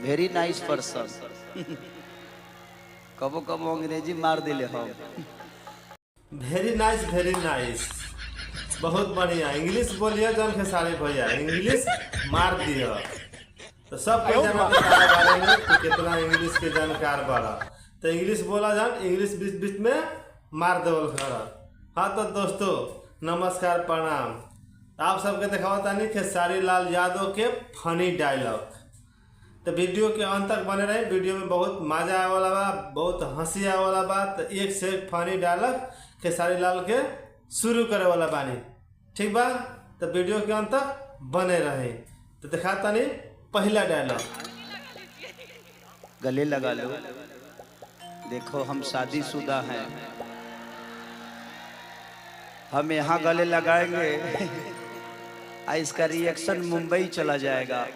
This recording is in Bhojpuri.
Very nice person. कबो कबो अंग्रेजी मार दिले हम। वेरी नाइस, बहुत बढ़िया। इंग्लिश बोलिए जन खेसारी भैया, इंग्लिश मार दिया। तो सब कोई जाना तुम्हारे बारे में कि कितना इंग्लिश के जानकार बड़ा। तो इंग्लिश बोला जान, इंग्लिश बीच बीच में मार देवल घर। हाँ तो दोस्तों नमस्कार प्रणाम। आप सबके दिखावा तानी खेसारी लाल यादव के फनी डायलॉग। तो वीडियो के अंत तक बने रहे। वीडियो में बहुत मजा आने वाला बा, बहुत हंसी आने वाला बा। तो एक से एक फनी डायलॉग खेसारी लाल के शुरू करे वाला बानी, ठीक बा। तो वीडियो के अंत तक बने रहे। तो दिखाता नहीं पहला डायलॉग। गले लगा लो, देखो हम शादीशुदा हैं, हम यहाँ गले लगाएंगे, इसका रिएक्शन मुंबई चला जाएगा।